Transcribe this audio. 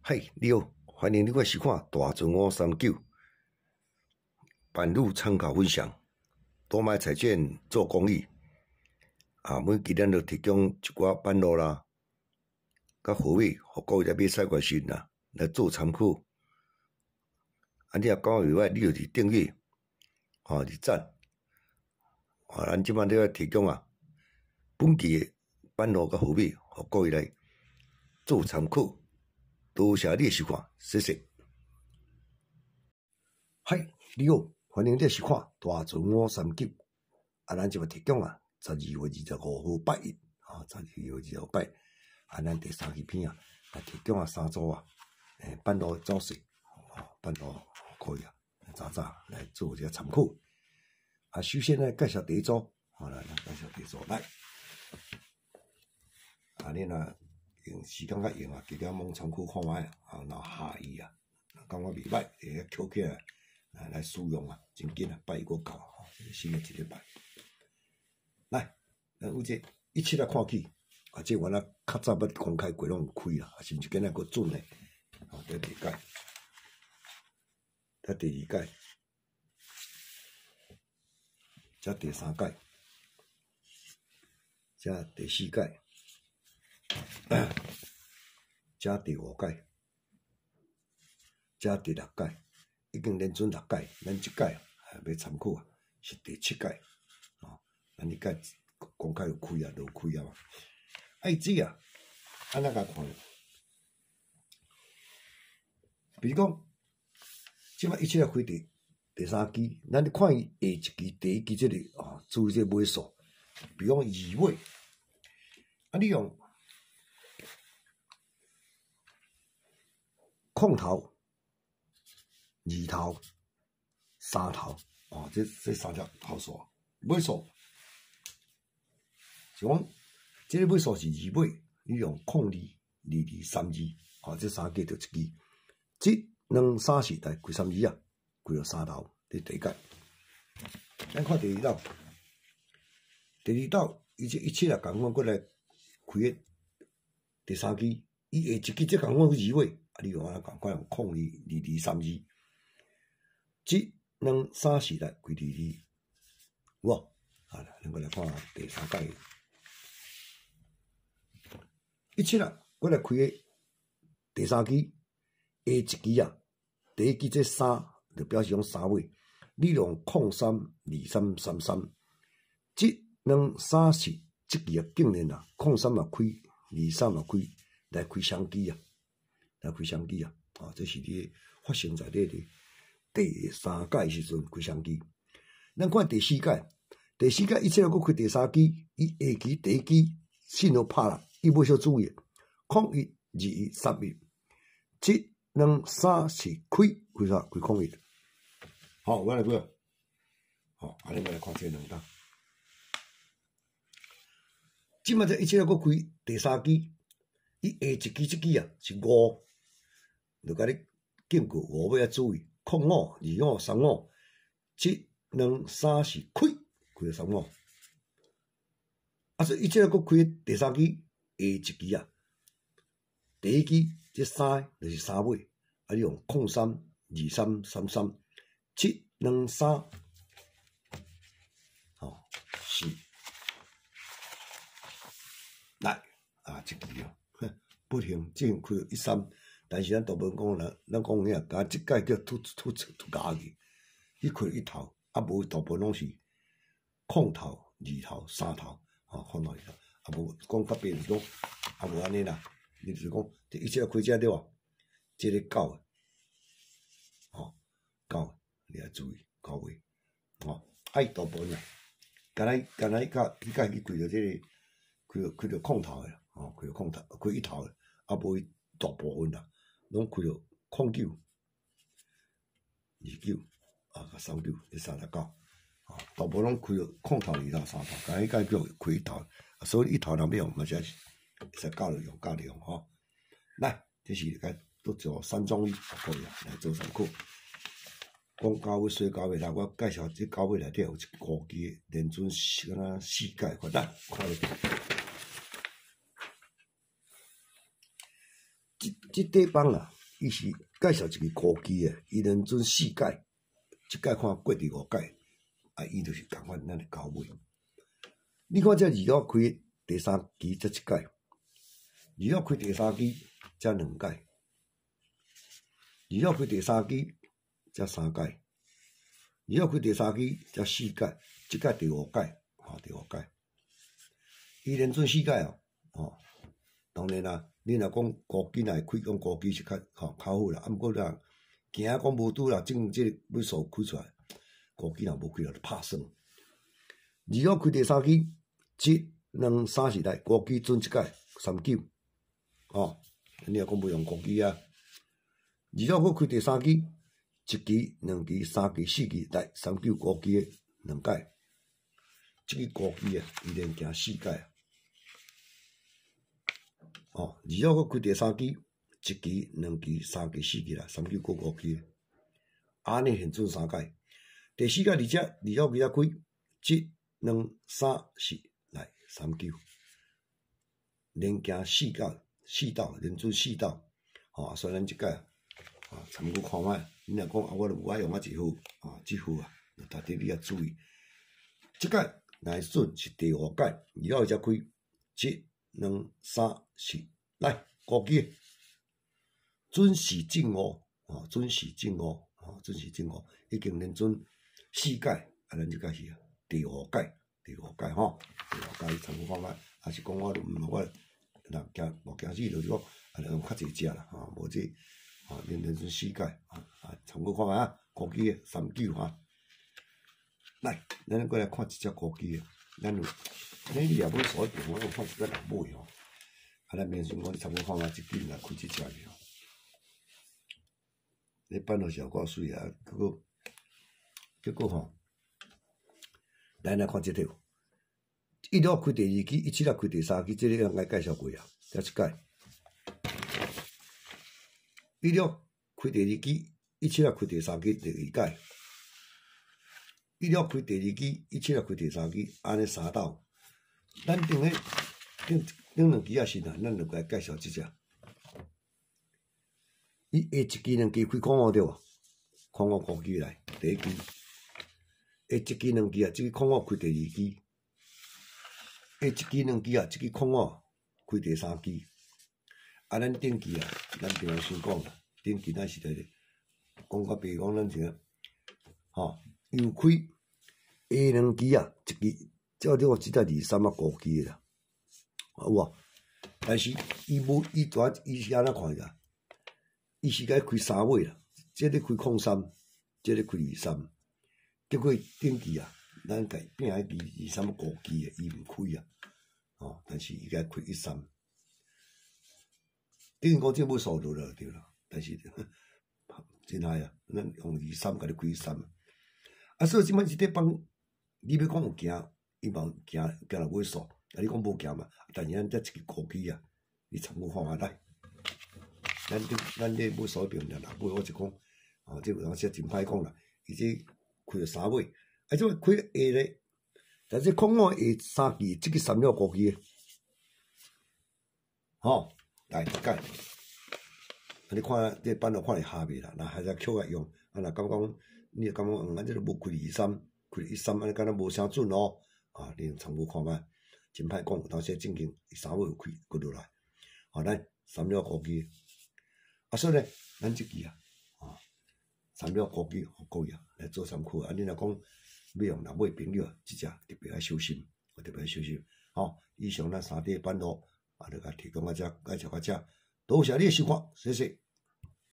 嗨，你好，欢迎你来收看大船539版路参考分享。多买彩券做公益每期咱就提供一寡版路啦，甲货尾，互各位来买彩券时啦，来做参考。你若讲袂歹，你就是订阅，是赞。咱即摆咧提供本期的版路甲货尾，互各位来做参考。多谢你的收看，谢谢。嗨，你好，欢迎你收看大船539。咱即摆提供12月25号拜一，12月25号拜，咱第3期片提供3组版路走势，版路可以早早来做一个参考。首先呢，介绍第一组，来介绍第一组来。你若用时间较用记得网参考看卖若下意感觉袂歹，会捡起来使用真紧拜一个到新的一礼拜。来，咱有这一切来看起，这原来较早捌公开过拢有开甚至今仔佫准诶。这第一届，这第2届，这第3届，这第4届。这第5届，这第6届，已经连准6届，咱这届要参考是第7届咱这届公开有开落开嘛。爱知安怎甲看？比如讲，即摆一切来开第3期，咱看伊下一期第1期这个注意这尾数，比如讲2尾，你用空头、2头、3头这3条头数尾数，是讲这个尾数是2尾，你用02、22、32这3加就1支，这2、3、4来开32开到3头，这第一届。咱看第2道，第2道伊这一切共款过来开第3期，伊下一期这共款2尾。你用共款用02、22、32，这2、3、4来开22，有无？咱过来看第3届，一切过来开第3期，下一期第1期这3就表示讲3尾，你用03、23、33，这2、3、4这期竟然03也开，23也开，来开双期来开双期这是你发生在你第3届时阵开双期。咱看第4届，第4届一切佫开第3期，伊下期第1期信号拍啦，伊要小注意，01、21、31，这2、3、4开啥？开01。好，我来过。安尼我来看这2档。即摆这一切佫开第3期，伊下一期这期是5。就甲你警告5要注意，05、25、35，这2、3、4开到35，所以伊这个佫开第3期下一期第1期这3就是3尾，你用03、23、33，这2、3，是来这期不停进开13。但是咱大部分讲咱讲遐，甲即届叫突假去，伊开1头，无大部分拢是空头、2头、3头，空头、2头，无讲较别是讲，无安尼啦。你就是讲，这一切开遮对无？这个99你要注意9位，爱大部分敢若伊甲伊开着这个开着空头的，开着空头，开1头的，无伊大部分啦。拢开着09、29甲39，这39大部分拢开着空头、2头、3头，甲伊叫开1头，所以1头若要用，嘛才是教着用来，这是该都做3种可以来做参考。讲到尾细到尾来，我介绍这到尾内底有5期连准是敢若4届发展，看落去。这底帮伊是介绍一个高机诶，伊连准4届，一届看过第5届，啊，伊就是共款咱诶交尾。你看这二月开第3期才1届，2月开第3期才2届，2月开第3期才3届，2月开第3期才4届，即届第5届，第5届，伊连准4届哦，当然啦，你若讲高机若会开，讲高机是较好啦，啊，毋过啦，惊讲无拄啦，正即个尾数开出来，高机若无开就拍算。2月开第3期，7、2、3时代，高机准1届39，你若讲袂用高机啊，2月佫开第3期，1期、2期、3期、4期来39高机诶2届，即个高机啊，伊连行4届。2月佫开第3期，1期、2期、3期、4期啦，39个高期，安尼现准3届。第4届2月2日开，7、2、3、4来39，连行4道，连准4道，所以咱即届参考看卖。你若讲我有爱用一副，即副就特地你要注意。即届若是准是第5届，2月才开，7、2、3、4来高机，准时正午，准时正午，已经连准4届，咱即届是第5届，第5届参考看卖。还是讲我若无惊死，就是讲用较济只啦，无即连准4届，参考看卖啊，高机诶39来，咱过来看一只高机诶，咱你也买锁定，我有看一只人买咱免想讲你参考看卖，一支来开即只去你办落是够水啊，结果咱来看即条。1月开第2期，17月开第3期，这个应该介绍过啊，才1届。1月开第2期，17月开第3期，第2屆。1月开第2期，17月开第3期，安尼3道。咱顶2期也是啦，咱就来介绍即只。伊下1期、2期开矿对无？矿高机来第1期，下1期、2期啊，即个矿开第2期。下1期、2期啊，即个矿开第3期。咱顶期啊，咱平常先讲啦，顶期咱是咧讲较白讲，咱是又开下2期啊，1期照你讲即只23啊高期啦，有无？但是伊是安怎看的？伊是该开3尾啦，即咧开03，即咧开23，结果顶期啊，咱改变迄期23高期诶，伊毋开啊，但是伊该开13，等于讲这要数落了对啦，但是真歹啊，咱用23甲你开13，所以即摆是伫帮你要讲有行，伊嘛行来尾数，你讲无行嘛，但是咱这一个高期啊，你参考看下来。咱这买手柄啦，买我是讲，这有当时真歹讲啦。伊这开了3尾，这开下咧，但是矿下3期，这个3了高期，来1届。你看这板头看会下袂啦，那还是扣来用。若讲你感觉这个无开23，开13，安尼敢若无啥准哦。你用参考看卖，真歹讲，有当时正经3尾有开过落来，咱3了高期。所以呢，咱即期3了高机互各位来做参考。你若讲要用若买朋友即只特别要小心，特别要小心。以上咱3底版图就甲提供到遮，介绍到遮，多谢你的收看，谢谢。